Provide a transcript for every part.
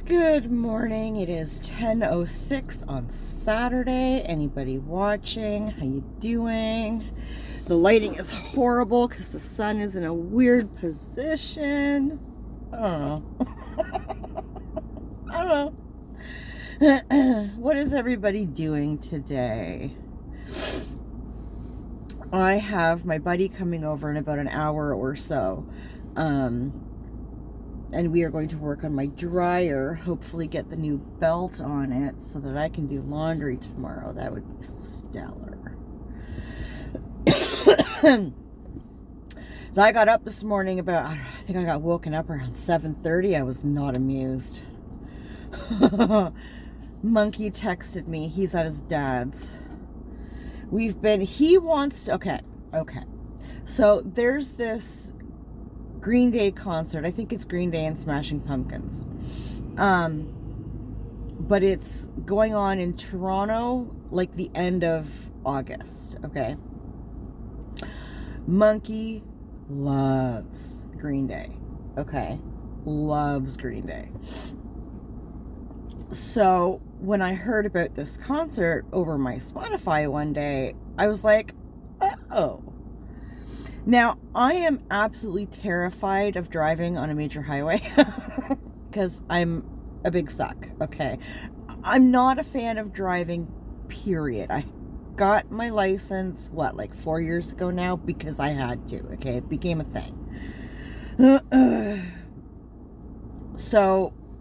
Good morning. It is 10:06 on Saturday. Anybody watching? How you doing? The lighting is horrible because the sun is in a weird position. I don't know. I don't know. What is everybody doing today? I have my buddy coming over in about an hour or so. And we are going to work on my dryer, hopefully get the new belt on it so that I can do laundry tomorrow. That would be stellar. So I got up this morning I think I got woken up around 7:30. I was not amused. Monkey texted me. He's at his dad's. Okay. So there's this Green Day concert. I think it's Green Day and Smashing Pumpkins. But it's going on in Toronto like the end of August, okay? Monkey loves Green Day, okay? Loves Green Day. So when I heard about this concert over my Spotify one day, I was like, oh. Now, I am absolutely terrified of driving on a major highway because I'm a big suck, okay? I'm not a fan of driving, period. I got my license, like 4 years ago now because I had to, okay? It became a thing.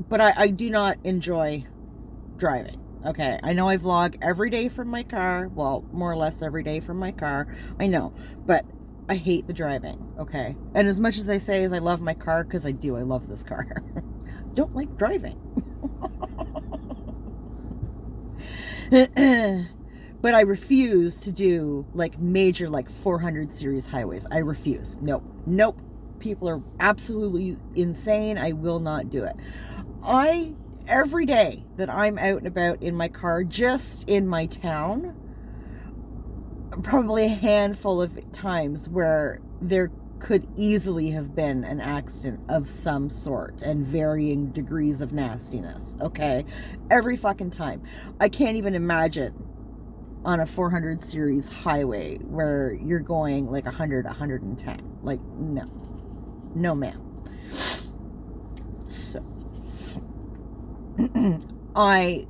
But I do not enjoy driving, okay? I know I vlog every day from my car, well, more or less every day from my car, I know, but I hate the driving, okay? And as much as I say I love my car, because I do, I love this car. Don't like driving. But I refuse to do like major 400 series highways. I refuse. Nope. People are absolutely insane. I will not do it. Every day that I'm out and about in my car, just in my town, probably a handful of times where there could easily have been an accident of some sort and varying degrees of nastiness, okay? Every fucking time. I can't even imagine on a 400 series highway where you're going 100, 110. No ma'am. So I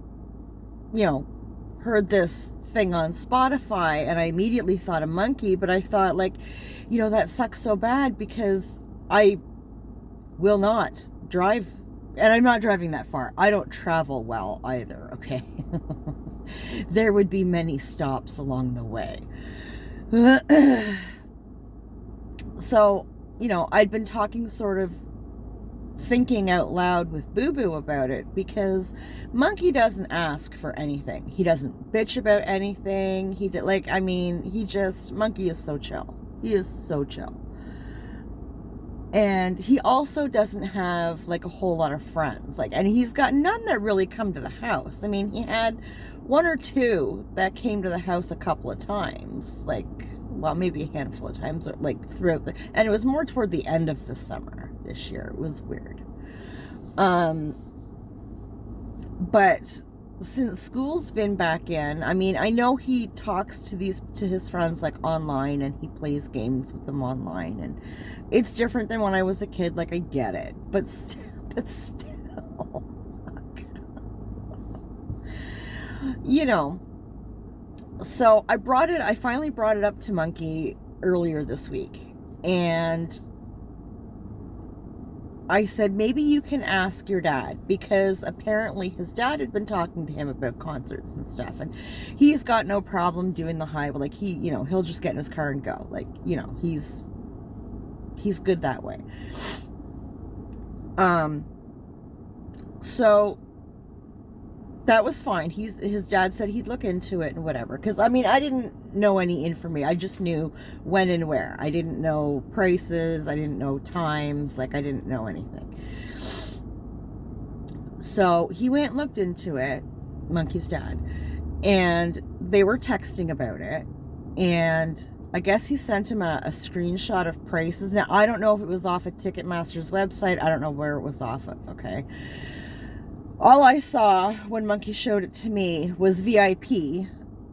heard this thing on Spotify and I immediately thought of Monkey, but I thought that sucks so bad because I will not drive, and I'm not driving that far. I don't travel well either, okay? There would be many stops along the way. So, I'd been talking thinking out loud with Boo Boo about it because Monkey doesn't ask for anything. He doesn't bitch about anything. Monkey is so chill. He is so chill. And he also doesn't have a whole lot of friends. And he's got none that really come to the house. I mean, he had one or two that came to the house a couple of times, maybe a handful of times, or throughout and it was more toward the end of the summer this year. It was weird. But since school's been back in, I mean, I know he talks to his friends online, and he plays games with them online, and it's different than when I was a kid. I get it, but still. So I finally brought it up to Monkey earlier this week, and I said, maybe you can ask your dad, because apparently his dad had been talking to him about concerts and stuff, and he's got no problem doing the highway. He'll just get in his car and go. He's good that way. So that was fine. His dad said he'd look into it and whatever. Because, I didn't know any information. I just knew when and where. I didn't know prices. I didn't know times. I didn't know anything. So he went and looked into it, Monkey's dad. And they were texting about it. And I guess he sent him a screenshot of prices. Now, I don't know if it was off of Ticketmaster's website. I don't know where it was off of, okay? All I saw when Monkey showed it to me was VIP,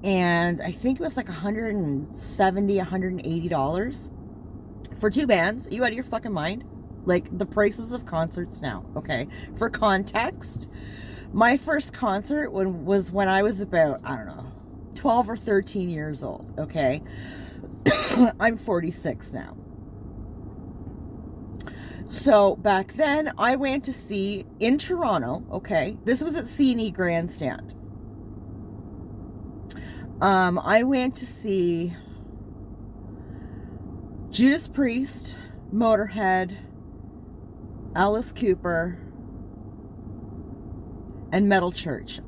and I think it was like $170, $180 for 2 bands. Are you out of your fucking mind? Like, the prices of concerts now, okay? For context, my first concert was when I was about, I don't know, 12 or 13 years old, okay? I'm 46 now. So back then, I went to see, in Toronto, okay? This was at C&E Grandstand. I went to see Judas Priest, Motorhead, Alice Cooper, and Metal Church.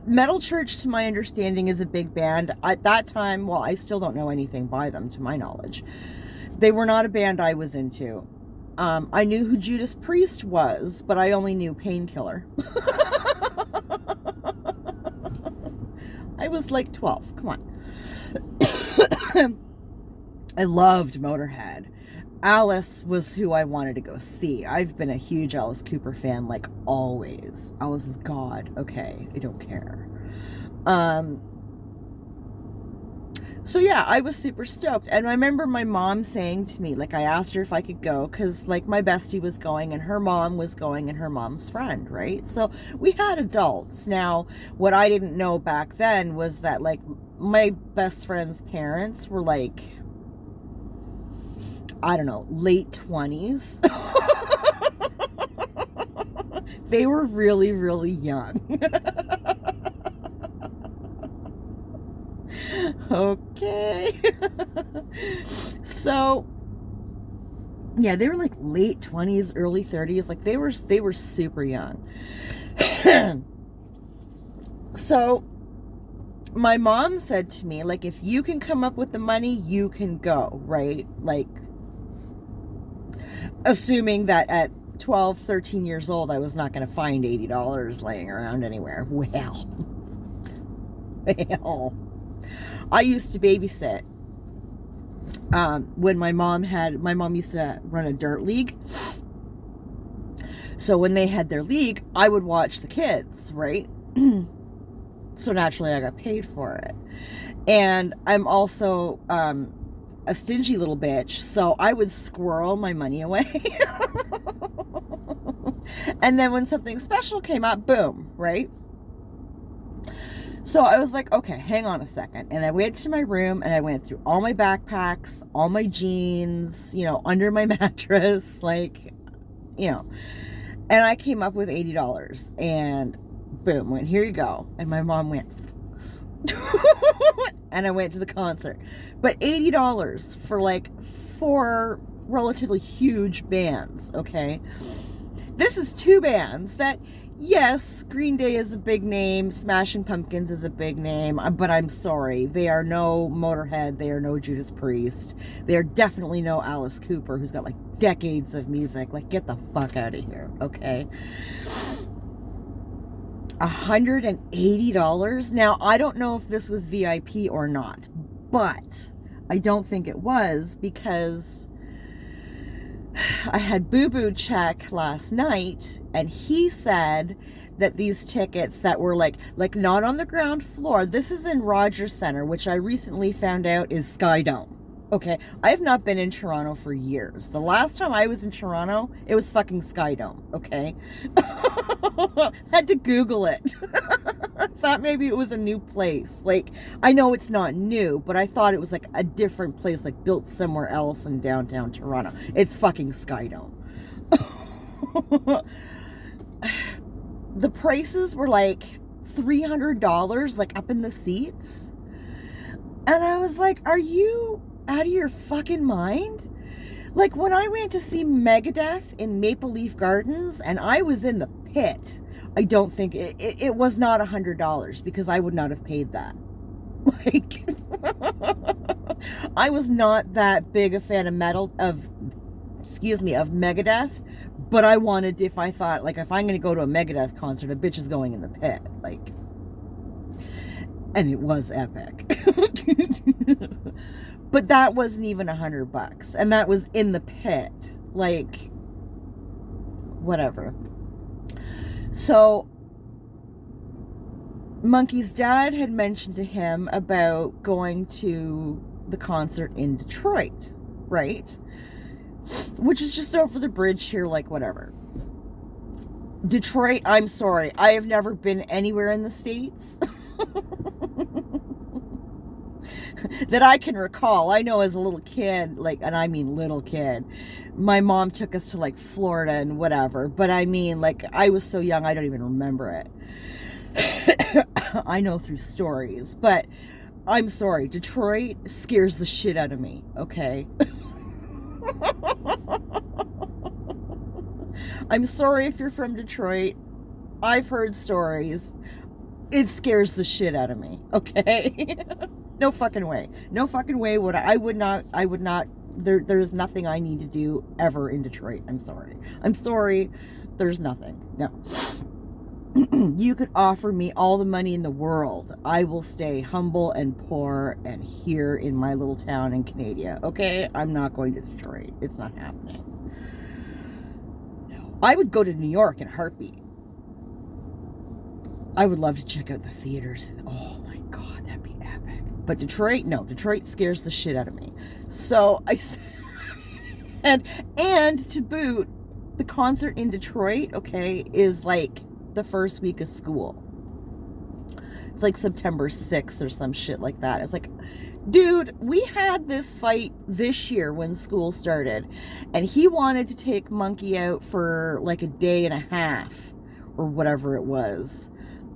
Metal Church, to my understanding, is a big band. At that time, well, I still don't know anything by them, to my knowledge. They were not a band I was into. I knew who Judas Priest was, but I only knew Painkiller. I was like 12. Come on. I loved Motorhead. Alice was who I wanted to go see. I've been a huge Alice Cooper fan, like, always. Alice is God. Okay, I don't care. So yeah, I was super stoked. And I remember my mom saying to me, like, I asked her if I could go because, like, my bestie was going and her mom was going and her mom's friend, right? So we had adults. Now, what I didn't know back then was that, like, my best friend's parents were, like, I don't know, late 20s. They were really, really young. Okay. So, yeah, they were like late 20s, early 30s. Like, they were super young. So, my mom said to me, like, if you can come up with the money, you can go, right? Like, assuming that at 12, 13 years old, I was not going to find $80 laying around anywhere. Well, I used to babysit when my mom used to run a dirt league. So when they had their league, I would watch the kids, right? So naturally I got paid for it. And I'm also a stingy little bitch, so I would squirrel my money away. And then when something special came up, boom, right? So I was like, okay, hang on a second. And I went to my room and I went through all my backpacks, all my jeans, you know, under my mattress, like, you know. And I came up with $80. And boom, went, here you go. And my mom went, and I went to the concert. But $80 for like 4 relatively huge bands, okay? This is 2 bands that, yes, Green Day is a big name, Smashing Pumpkins is a big name, but I'm sorry, they are no Motorhead, they are no Judas Priest, they are definitely no Alice Cooper, who's got like decades of music. Like, get the fuck out of here, okay? $180. Now, I don't know if this was VIP or not, but I don't think it was, because I had Boo Boo check last night, and he said that these tickets that were like not on the ground floor, this is in Rogers Centre, which I recently found out is Sky Dome. Okay, I have not been in Toronto for years. The last time I was in Toronto, it was fucking Sky Dome, okay? Had to Google it. I thought maybe it was a new place. Like, I know it's not new, but I thought it was like a different place, like built somewhere else in downtown Toronto. It's fucking Sky Dome. The prices were like $300, like up in the seats. And I was like, are you out of your fucking mind? Like, when I went to see Megadeth in Maple Leaf Gardens and I was in the pit, I don't think it was not $100, because I would not have paid that. Like, I was not that big a fan of Megadeth, but I wanted, if I thought, like, if I'm going to go to a Megadeth concert, a bitch is going in the pit, like, and it was epic. But that wasn't even $100, and that was in the pit. Like, whatever. So Monkey's dad had mentioned to him about going to the concert in Detroit, right? Which is just over the bridge here, like whatever. Detroit, I'm sorry, I have never been anywhere in the States that I can recall. I know as a little kid, like, and I mean little kid, my mom took us to like Florida and whatever, but I mean, like, I was so young I don't even remember it. I know through stories, but I'm sorry, Detroit scares the shit out of me, okay? I'm sorry if you're from Detroit. I've heard stories. It scares the shit out of me, okay? No fucking way. No fucking way would I would not, there's nothing I need to do ever in Detroit. I'm sorry. There's nothing. No. You could offer me all the money in the world. I will stay humble and poor and here in my little town in Canada. Okay? I'm not going to Detroit. It's not happening. No. I would go to New York in a heartbeat. I would love to check out the theaters. And oh my God, that'd be epic. But Detroit, no. Detroit scares the shit out of me. So I said, and to boot, the concert in Detroit, okay, is like the first week of school. It's like September 6th or some shit like that. It's like, dude, we had this fight this year when school started, and he wanted to take Monkey out for like a day and a half or whatever it was,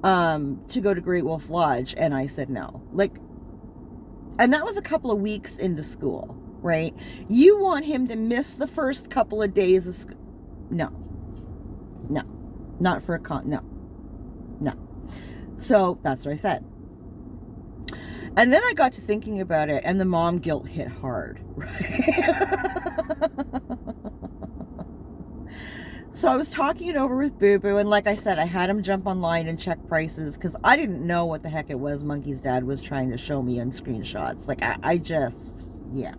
to go to Great Wolf Lodge, and I said no. Like, and that was a couple of weeks into school, right? You want him to miss the first couple of days of school? No. Not for a no. So that's what I said. And then I got to thinking about it, and the mom guilt hit hard. Right? So I was talking it over with Boo Boo, and like I said, I had him jump online and check prices because I didn't know what the heck it was Monkey's dad was trying to show me on screenshots. Like, I just, yeah.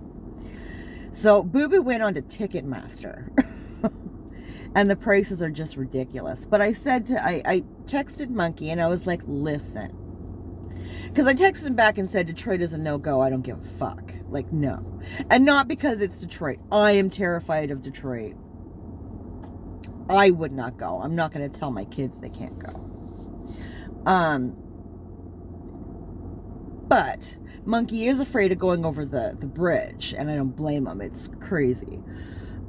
So Boo Boo went on to Ticketmaster. And the prices are just ridiculous. But I said I texted Monkey and I was like, listen. Because I texted him back and said, Detroit is a no-go. I don't give a fuck. Like, no. And not because it's Detroit. I am terrified of Detroit. I would not go. I'm not going to tell my kids they can't go. But Monkey is afraid of going over the bridge. And I don't blame him. It's crazy.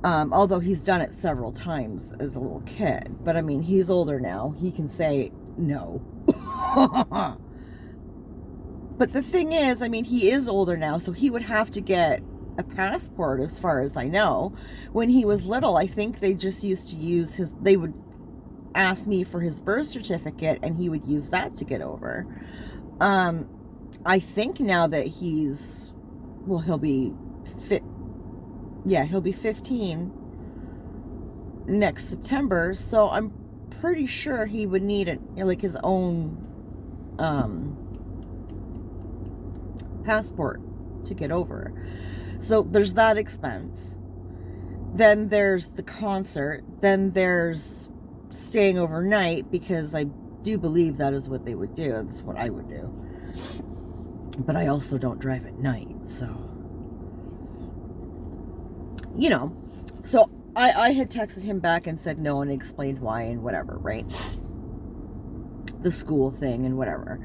Although he's done it several times as a little kid. But I mean, he's older now. He can say no. But the thing is, I mean, he is older now, so he would have to get a passport as far as I know. When he was little, I think they just used to use they would ask me for his birth certificate and he would use that to get over. I think now that he'll be fit. Yeah, he'll be 15 next September, so I'm pretty sure he would need his own passport to get over. So there's that expense. Then there's the concert. Then there's staying overnight, because I do believe that is what they would do. That's what I would do. But I also don't drive at night, so... You know, so I had texted him back and said no and explained why and whatever, right? The school thing and whatever.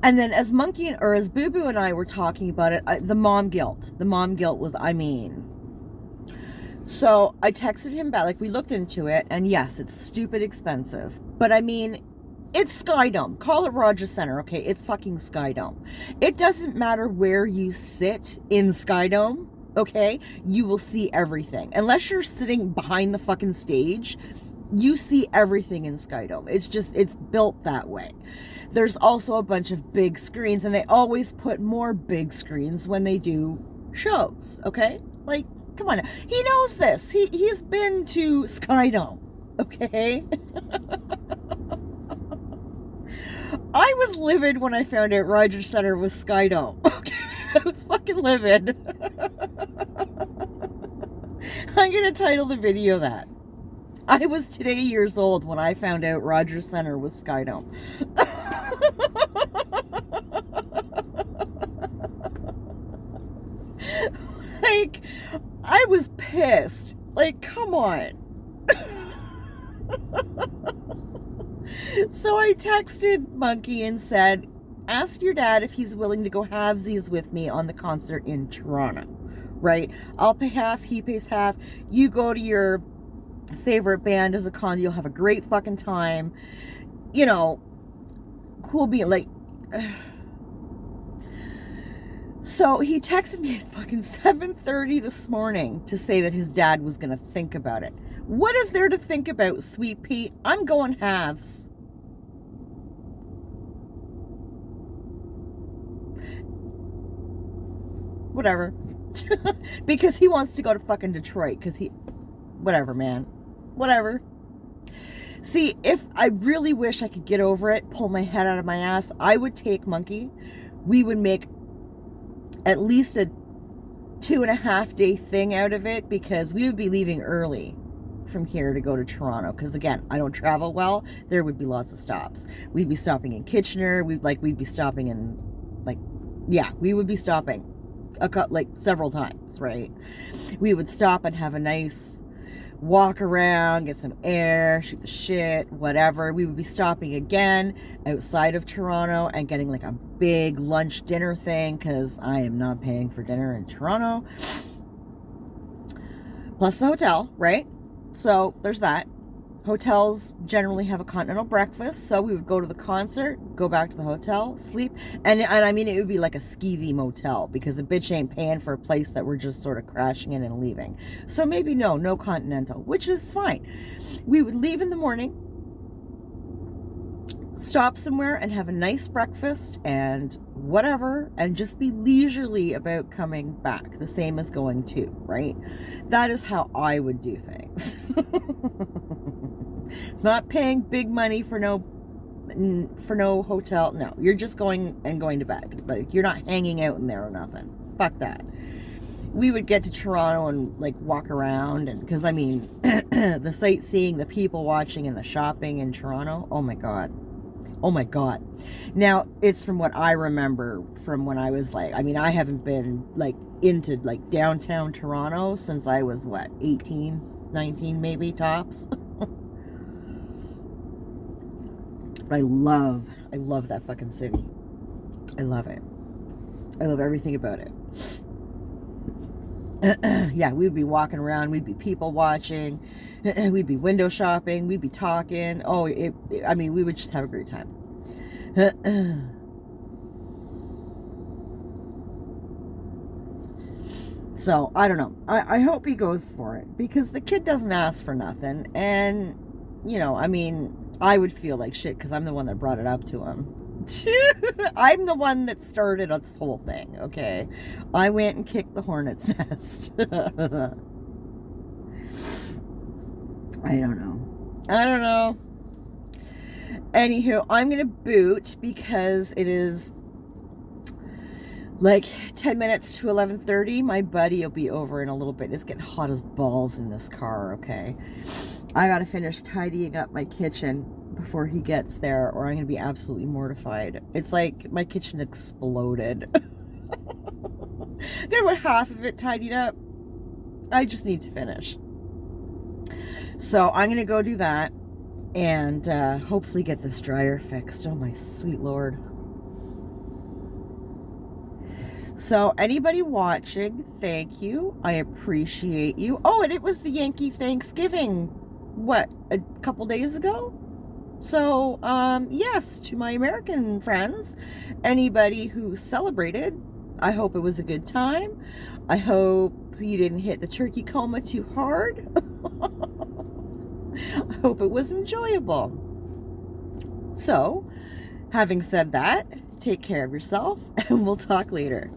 And then as Boo Boo and I were talking about it, the mom guilt was, so I texted him back, like, we looked into it, and yes, it's stupid expensive, but I mean, it's Skydome. Call it Rogers Center, okay? It's fucking Skydome. It doesn't matter where you sit in Skydome. Okay, you will see everything. Unless you're sitting behind the fucking stage, you see everything in Skydome. It's built that way. There's also a bunch of big screens, and they always put more big screens when they do shows, okay? Like, come on. He knows this. He's been to Skydome, okay? I was livid when I found out Rogers Center was Skydome, okay? I was fucking livid. I'm going to title the video that. I was today years old when I found out Rogers Center was Skydome. So I texted Monkey and said, ask your dad if he's willing to go halvesies with me on the concert in Toronto, right? I'll pay half, he pays half. You go to your favorite band as a con, you'll have a great fucking time. You know, cool being like... So he texted me at fucking 7:30 this morning to say that his dad was going to think about it. What is there to think about, Sweet Pea? I'm going halves. Whatever. Because he wants to go to fucking Detroit. Because he... Whatever, man. Whatever. See, if I really wish I could get over it, pull my head out of my ass, I would take Monkey. We would make at least a 2.5 day thing out of it, because we would be leaving early from here to go to Toronto. Because again, I don't travel well. There would be lots of stops. We'd be stopping in Kitchener. We'd be stopping in, we would be stopping several times, right? We would stop and have a nice walk around, get some air, shoot the shit, whatever. We would be stopping again outside of Toronto and getting like a big lunch dinner thing, because I am not paying for dinner in Toronto. Plus the hotel, right? So there's that. Hotels generally have a continental breakfast, so we would go to the concert, go back to the hotel, sleep, and I mean, it would be like a skeevy motel, because a bitch ain't paying for a place that we're just sort of crashing in and leaving. So maybe no continental, which is fine. We would leave in the morning, stop somewhere and have a nice breakfast and whatever, and just be leisurely about coming back, the same as going to, right? That is how I would do things. Not paying big money for no hotel. No, you're just going to bed. Like, you're not hanging out in there or nothing. Fuck that. We would get to Toronto and like walk around, and because I mean the sightseeing, the people watching, and the shopping in Toronto, oh my god. Now, it's from what I remember from when I was like, I mean, I haven't been like into like downtown Toronto since I was 18, 19 maybe tops. But I love that fucking city. I love it. I love everything about it. Yeah, we'd be walking around, we'd be people watching, we'd be window shopping, we'd be talking. Oh, I mean, we would just have a great time. So, I don't know. I hope he goes for it, because the kid doesn't ask for nothing. And, you know, I mean, I would feel like shit because I'm the one that brought it up to him. I'm the one that started this whole thing, okay? I went and kicked the hornet's nest. I don't know. Anywho, I'm gonna boot because it is like 10 minutes to 11:30. My buddy will be over in a little bit. It's getting hot as balls in this car, okay? I gotta finish tidying up my kitchen before he gets there, or I'm gonna be absolutely mortified. It's like my kitchen exploded. I got about half of it tidied up. I just need to finish. So I'm gonna go do that and hopefully get this dryer fixed. Oh my sweet lord. So anybody watching, thank you. I appreciate you. Oh, and it was the Yankee Thanksgiving, a couple days ago? So, yes, to my American friends, anybody who celebrated, I hope it was a good time. I hope you didn't hit the turkey coma too hard. I hope it was enjoyable. So, having said that, take care of yourself, and we'll talk later.